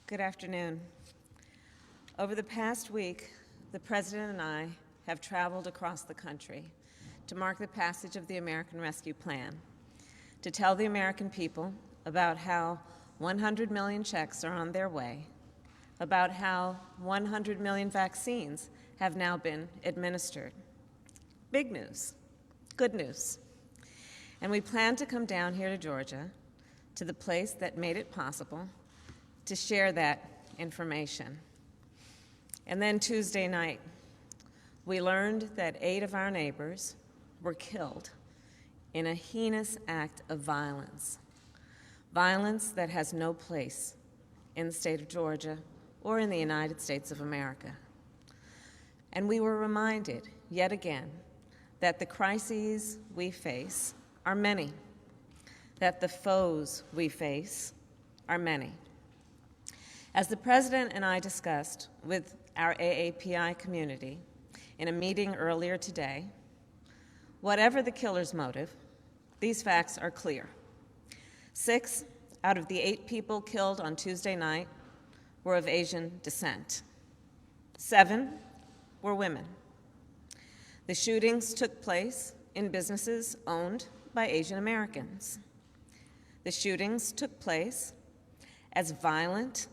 Good afternoon. Over the past week, the President and I have traveled across the country to mark the passage of the American Rescue Plan, to tell the American people about how 100 million checks are on their way, about how 100 million vaccines have now been administered. Big news, good news. And we plan to come down here to Georgia, to the place that made it possible, to share that information. And then Tuesday night, we learned that 8 of our neighbors were killed in a heinous act of violence. Violence that has no place in the state of Georgia or in the United States of America. And we were reminded, yet again, that the crises we face are many, that the foes we face are many. As the President and I discussed with our AAPI community in a meeting earlier today, whatever the killer's motive, these facts are clear. 6 out of the 8 people killed on Tuesday night were of Asian descent. 7 were women. The shootings took place in businesses owned by Asian Americans. The shootings took place as violent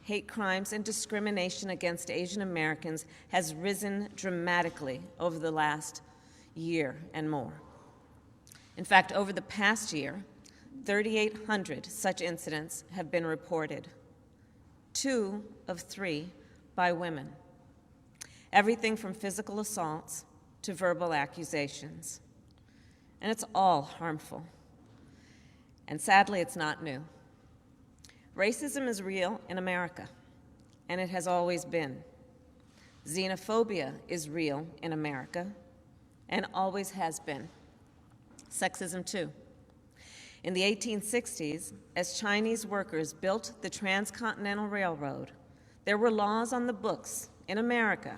hate crimes and discrimination against Asian Americans has risen dramatically over the last year and more. In fact, over the past year, 3,800 such incidents have been reported, 2 of 3 by women. Everything from physical assaults to verbal accusations. And it's all harmful. And sadly, it's not new. Racism is real in America, and it has always been. Xenophobia is real in America, and always has been. Sexism, too. In the 1860s, as Chinese workers built the Transcontinental Railroad, there were laws on the books in America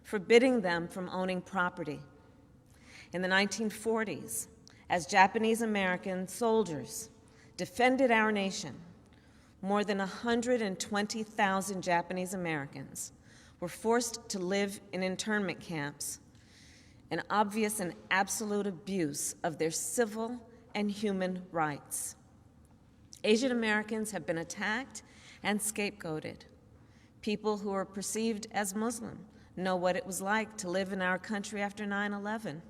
forbidding them from owning property. In the 1940s, as Japanese American soldiers defended our nation, more than 120,000 Japanese Americans were forced to live in internment camps, an obvious and absolute abuse of their civil and human rights. Asian Americans have been attacked and scapegoated. People who are perceived as Muslim know what it was like to live in our country after 9/11.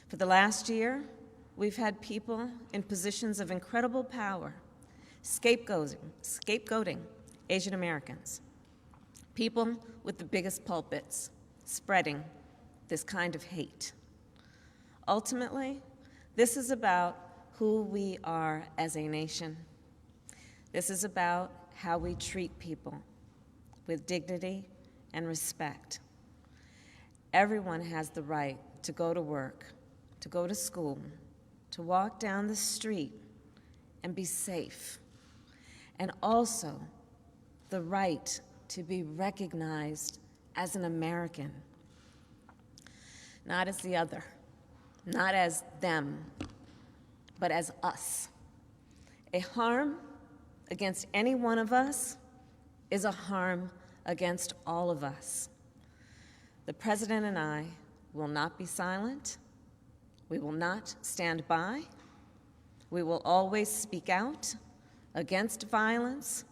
For the last year, we've had people in positions of incredible power scapegoating Asian Americans, people with the biggest pulpits spreading this kind of hate. Ultimately, this is about who we are as a nation. This is about how we treat people with dignity and respect. Everyone has the right to go to work, to go to school, to walk down the street and be safe, and also the right to be recognized as an American, not as the other, not as them, but as us. A harm against any one of us is a harm against all of us. The President and I will not be silent. We will not stand by. We will always speak out against violence,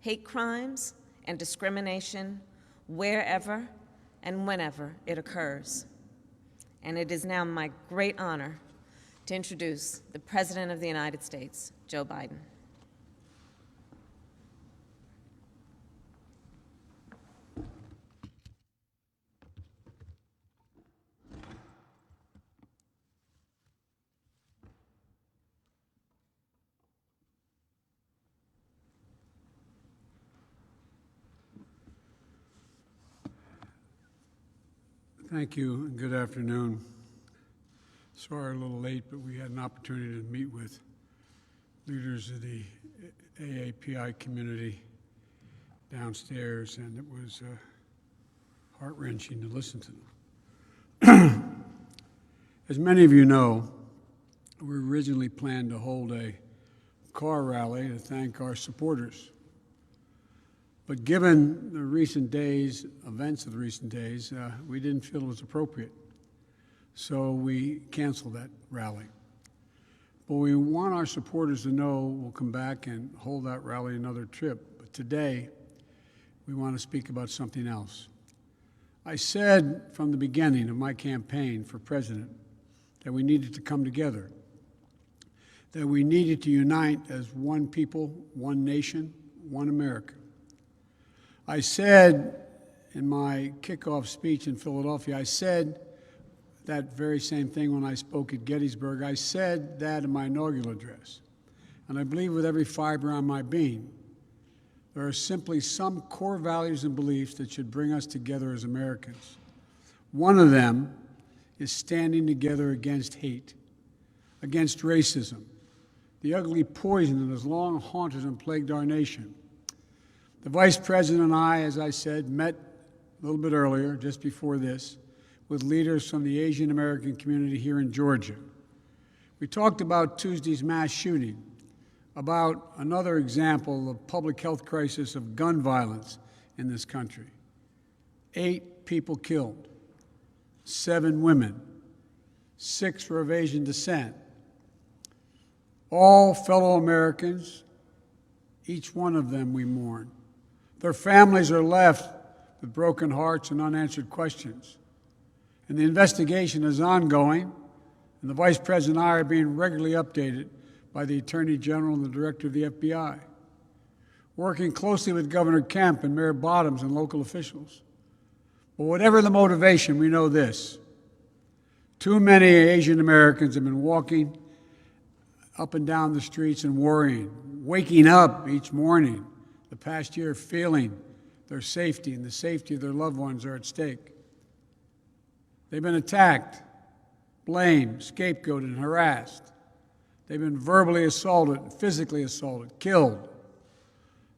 hate crimes, and discrimination wherever and whenever it occurs. And it is now my great honor to introduce the President of the United States, Joe Biden. Thank you, and good afternoon. Sorry a little late, but we had an opportunity to meet with leaders of the AAPI community downstairs, and it was heart-wrenching to listen to them. As many of you know, we originally planned to hold a car rally to thank our supporters. But given the recent days, events of the recent days, we didn't feel it was appropriate. So we canceled that rally. But we want our supporters to know we'll come back and hold that rally another trip. But today, we want to speak about something else. I said from the beginning of my campaign for president that we needed to come together, that we needed to unite as one people, one nation, one America. I said in my kickoff speech in Philadelphia, I said that very same thing when I spoke at Gettysburg. I said that in my inaugural address. And I believe with every fiber on my being, there are simply some core values and beliefs that should bring us together as Americans. One of them is standing together against hate, against racism, the ugly poison that has long haunted and plagued our nation. The Vice President and I, as I said, met a little bit earlier, just before this, with leaders from the Asian American community here in Georgia. We talked about Tuesday's mass shooting, about another example of public health crisis of gun violence in this country. 8 people killed, 7 women, 6 were of Asian descent. All fellow Americans, each one of them we mourn. Their families are left with broken hearts and unanswered questions. And the investigation is ongoing, and the Vice President and I are being regularly updated by the Attorney General and the Director of the FBI, working closely with Governor Kemp and Mayor Bottoms and local officials. But whatever the motivation, we know this. Too many Asian Americans have been walking up and down the streets and worrying, waking up each morning the past year feeling their safety and the safety of their loved ones are at stake. They've been attacked, blamed, scapegoated, and harassed. They've been verbally assaulted, physically assaulted, killed.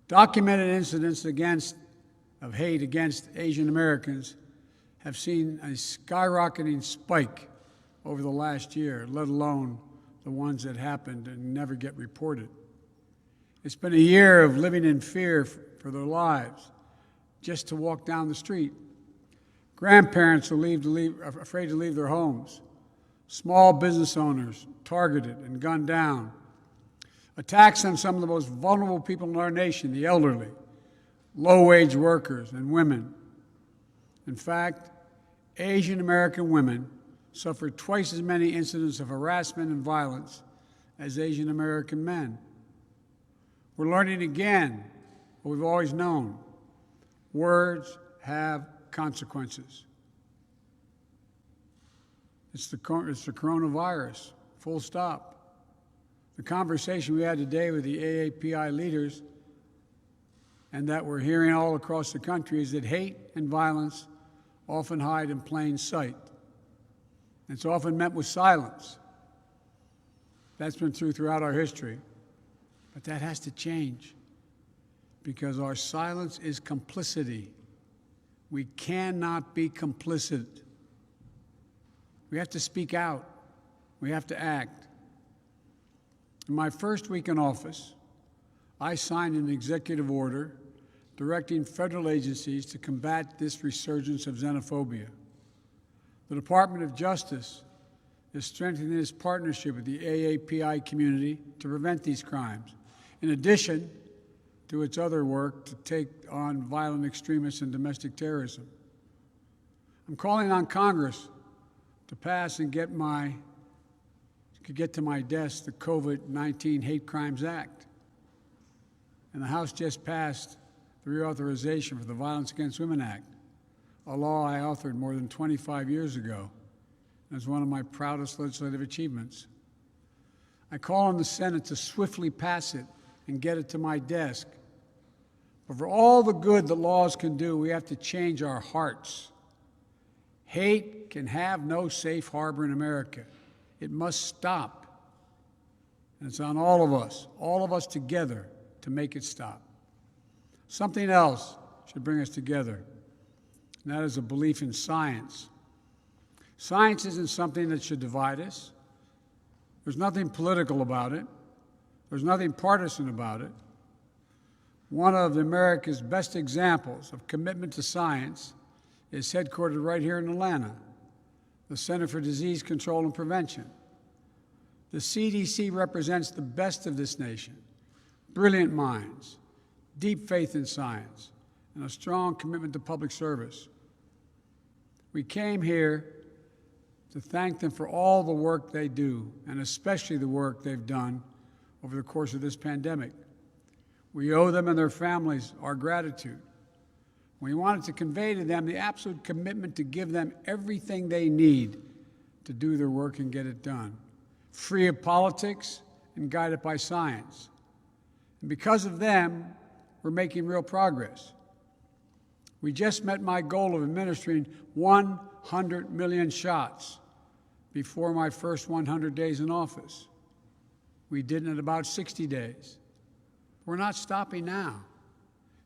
Documented incidents of hate against Asian Americans have seen a skyrocketing spike over the last year, let alone the ones that happened and never get reported. It's been a year of living in fear for their lives, just to walk down the street. Grandparents are afraid to leave their homes. Small business owners targeted and gunned down. Attacks on some of the most vulnerable people in our nation, the elderly, low-wage workers, and women. In fact, Asian American women suffered twice as many incidents of harassment and violence as Asian American men. We're learning again what we've always known. Words have consequences. It's the coronavirus, full stop. The conversation we had today with the AAPI leaders and that we're hearing all across the country is that hate and violence often hide in plain sight. It's often met with silence. That's been true throughout our history. But that has to change because our silence is complicity. We cannot be complicit. We have to speak out. We have to act. In my first week in office, I signed an executive order directing federal agencies to combat this resurgence of xenophobia. The Department of Justice is strengthening its partnership with the AAPI community to prevent these crimes, in addition to its other work to take on violent extremists and domestic terrorism. I'm calling on Congress to pass and get to my desk the COVID-19 Hate Crimes Act. And the House just passed the reauthorization for the Violence Against Women Act, a law I authored more than 25 years ago, and is one of my proudest legislative achievements. I call on the Senate to swiftly pass it and get it to my desk. But for all the good that laws can do, we have to change our hearts. Hate can have no safe harbor in America. It must stop. And it's on all of us together, to make it stop. Something else should bring us together, and that is a belief in science. Science isn't something that should divide us. There's nothing political about it. There's nothing partisan about it. One of America's best examples of commitment to science is headquartered right here in Atlanta, the Center for Disease Control and Prevention. The CDC represents the best of this nation, brilliant minds, deep faith in science, and a strong commitment to public service. We came here to thank them for all the work they do, and especially the work they've done over the course of this pandemic. We owe them and their families our gratitude. We wanted to convey to them the absolute commitment to give them everything they need to do their work and get it done, free of politics and guided by science. And because of them, we're making real progress. We just met my goal of administering 100 million shots before my first 100 days in office. We did it in about 60 days. We're not stopping now.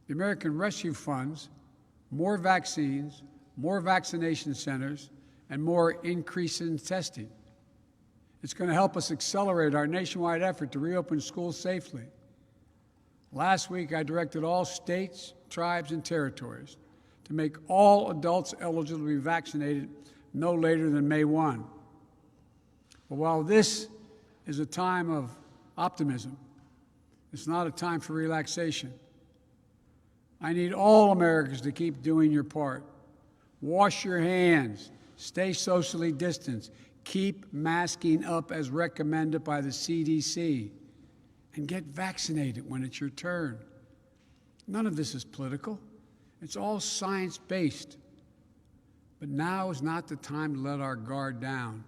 The American Rescue Funds, more vaccines, more vaccination centers, and more increase in testing. It's going to help us accelerate our nationwide effort to reopen schools safely. Last week, I directed all states, tribes, and territories to make all adults eligible to be vaccinated no later than May 1. But while this is a time of optimism, it's not a time for relaxation. I need all Americans to keep doing your part. Wash your hands, stay socially distanced, keep masking up as recommended by the CDC, and get vaccinated when it's your turn. None of this is political. It's all science-based. But now is not the time to let our guard down.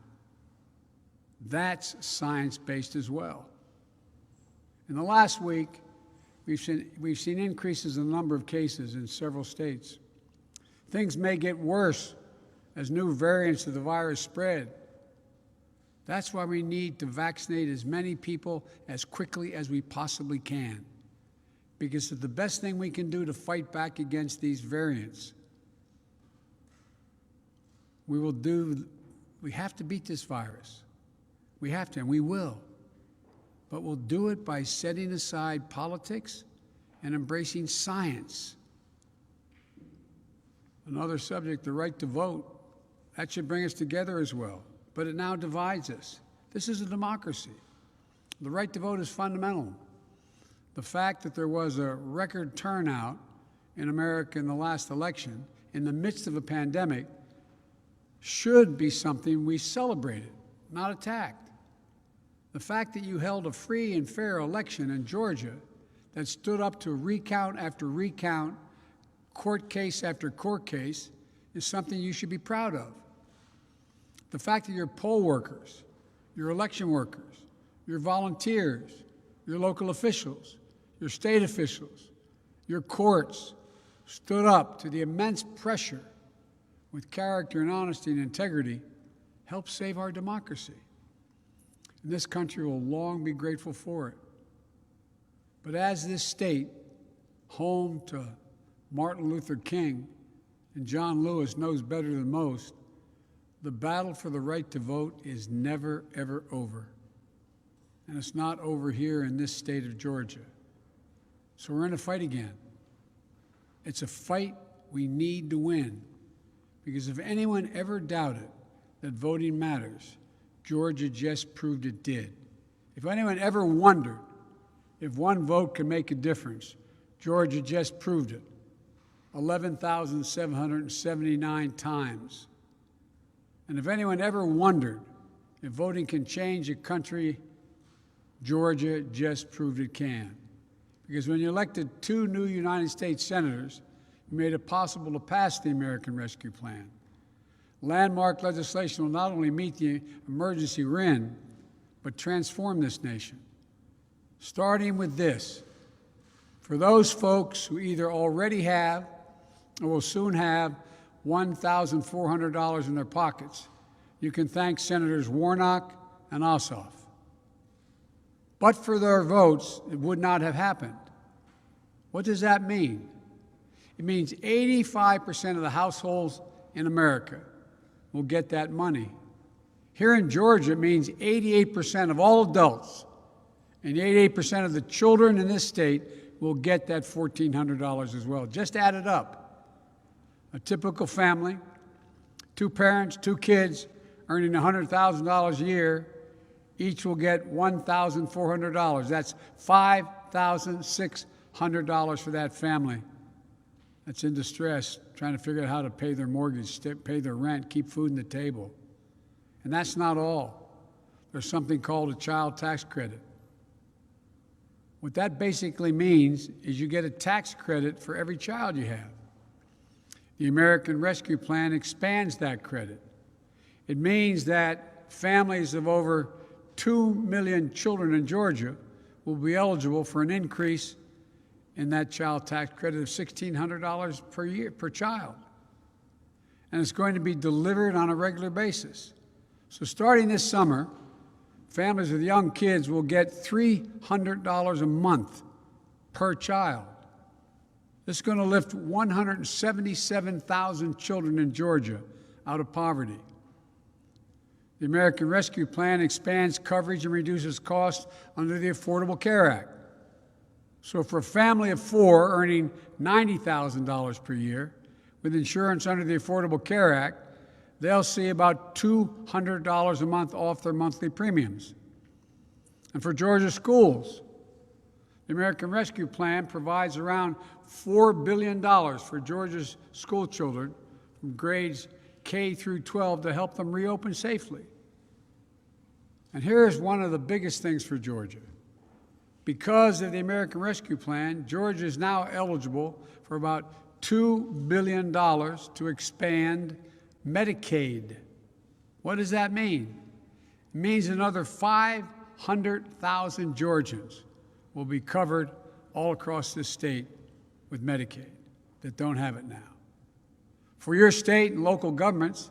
That's science-based as well. In the last week, we've seen increases in the number of cases in several states. Things may get worse as new variants of the virus spread. That's why we need to vaccinate as many people as quickly as we possibly can, because it's the best thing we can do to fight back against these variants. We have to beat this virus. We have to, and we will. But we'll do it by setting aside politics and embracing science. Another subject, the right to vote, that should bring us together as well. But it now divides us. This is a democracy. The right to vote is fundamental. The fact that there was a record turnout in America in the last election, in the midst of a pandemic, should be something we celebrated, not attacked. The fact that you held a free and fair election in Georgia that stood up to recount after recount, court case after court case, is something you should be proud of. The fact that your poll workers, your election workers, your volunteers, your local officials, your state officials, your courts stood up to the immense pressure with character and honesty and integrity helped save our democracy. And this country will long be grateful for it. But as this state, home to Martin Luther King and John Lewis, knows better than most, the battle for the right to vote is never, ever over. And it's not over here in this state of Georgia. So we're in a fight again. It's a fight we need to win. Because if anyone ever doubted that voting matters, Georgia just proved it did. If anyone ever wondered if one vote could make a difference, Georgia just proved it. 11,779 times. And if anyone ever wondered if voting can change a country, Georgia just proved it can. Because when you elected 2 new United States senators, you made it possible to pass the American Rescue Plan. Landmark legislation will not only meet the emergency we're in, but transform this nation. Starting with this, for those folks who either already have or will soon have $1,400 in their pockets, you can thank Senators Warnock and Ossoff. But for their votes, it would not have happened. What does that mean? It means 85% of the households in America will get that money. Here in Georgia, it means 88% of all adults and 88% of the children in this state will get that $1,400 as well. Just add it up. A typical family, 2 parents, 2 kids, earning $100,000 a year, each will get $1,400. That's $5,600 for that family that's in distress, trying to figure out how to pay their mortgage, pay their rent, keep food on the table. And that's not all. There's something called a child tax credit. What that basically means is you get a tax credit for every child you have. The American Rescue Plan expands that credit. It means that families of over 2 million children in Georgia will be eligible for an increase in that child tax credit of $1,600 per year, per child. And it's going to be delivered on a regular basis. So starting this summer, families with young kids will get $300 a month per child. This is going to lift 177,000 children in Georgia out of poverty. The American Rescue Plan expands coverage and reduces costs under the Affordable Care Act. So for a family of 4 earning $90,000 per year with insurance under the Affordable Care Act, they'll see about $200 a month off their monthly premiums. And for Georgia schools, the American Rescue Plan provides around $4 billion for Georgia's school children from grades K through 12 to help them reopen safely. And here's one of the biggest things for Georgia. Because of the American Rescue Plan, Georgia is now eligible for about $2 billion to expand Medicaid. What does that mean? It means another 500,000 Georgians will be covered all across this state with Medicaid that don't have it now. For your state and local governments,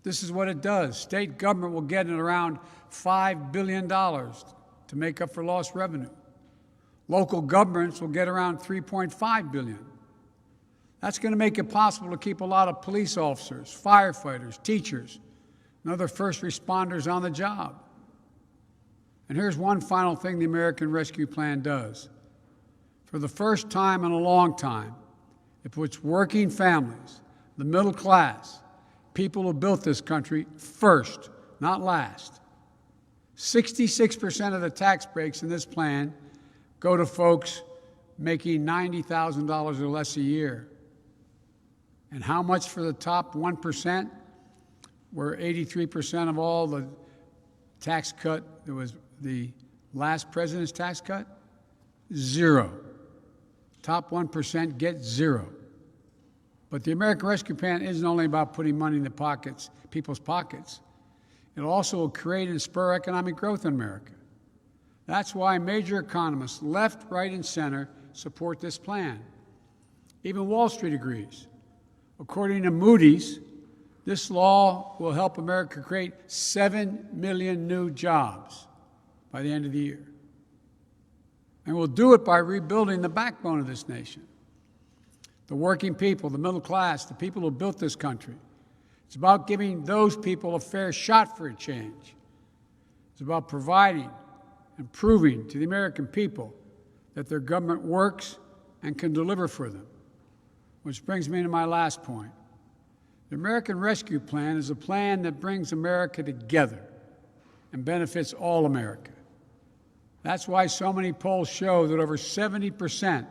this is what it does. State government will get around $5 billion to make up for lost revenue. Local governments will get around $3.5 billion. That's going to make it possible to keep a lot of police officers, firefighters, teachers, and other first responders on the job. And here's one final thing the American Rescue Plan does. For the first time in a long time, it puts working families, the middle class, people who built this country first, not last. 66% of the tax breaks in this plan go to folks making $90,000 or less a year. And how much for the top 1%, where 83% of all the tax cut, there was the last president's tax cut? 0. Top 1% get 0. But the American Rescue Plan isn't only about putting money in the pockets, people's pockets. It also will create and spur economic growth in America. That's why major economists, left, right, and center, support this plan. Even Wall Street agrees. According to Moody's, this law will help America create 7 million new jobs by the end of the year. And we'll do it by rebuilding the backbone of this nation. The working people, the middle class, the people who built this country. It's about giving those people a fair shot for a change. It's about providing and proving to the American people that their government works and can deliver for them. Which brings me to my last point. The American Rescue Plan is a plan that brings America together and benefits all America. That's why so many polls show that over 70%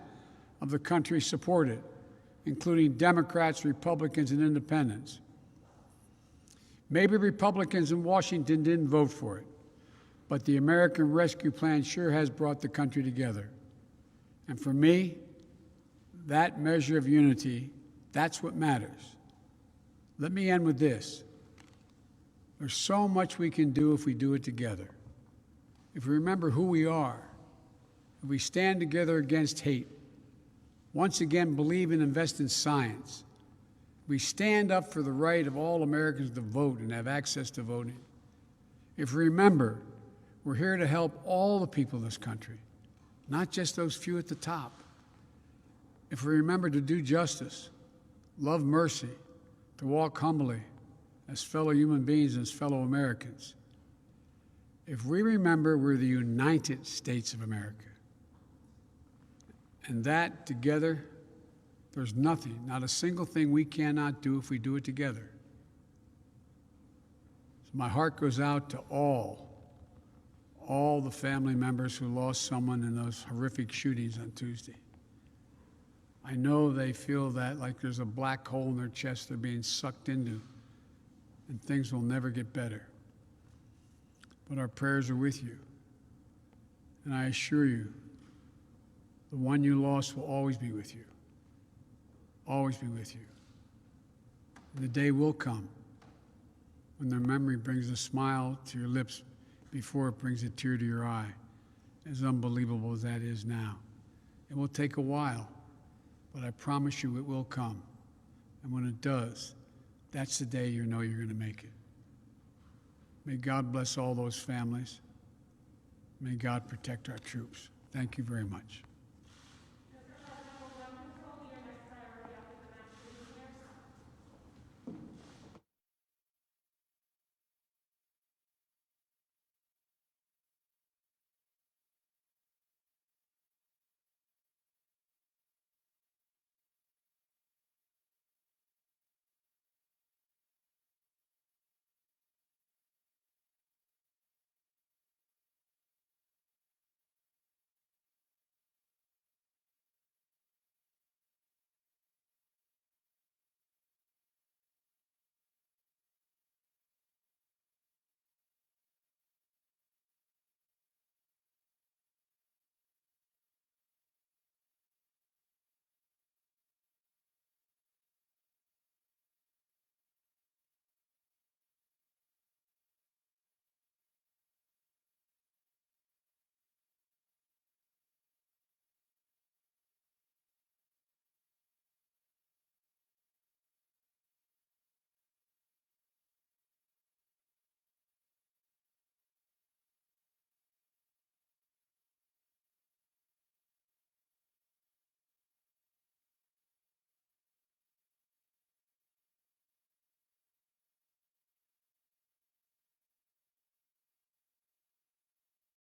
of the country support it, including Democrats, Republicans, and independents. Maybe Republicans in Washington didn't vote for it, but the American Rescue Plan sure has brought the country together. And for me, that measure of unity, that's what matters. Let me end with this. There's so much we can do if we do it together. If we remember who we are, if we stand together against hate, once again believe and invest in science, we stand up for the right of all Americans to vote and have access to voting. If we remember, we're here to help all the people of this country, not just those few at the top. If we remember to do justice, love mercy, to walk humbly as fellow human beings and as fellow Americans. If we remember we're the United States of America, And that together, there's nothing, not a single thing we cannot do if we do it together. So my heart goes out to all the family members who lost someone in those horrific shootings on Tuesday. I know they feel that like there's a black hole in their chest they're being sucked into, and things will never get better. But our prayers are with you. And I assure you, the one you lost will always be with you. Always be with you. And the day will come when their memory brings a smile to your lips before it brings a tear to your eye, as unbelievable as that is now. It will take a while, but I promise you it will come. And when it does, that's the day you know you're going to make it. May God bless all those families. May God protect our troops. Thank you very much.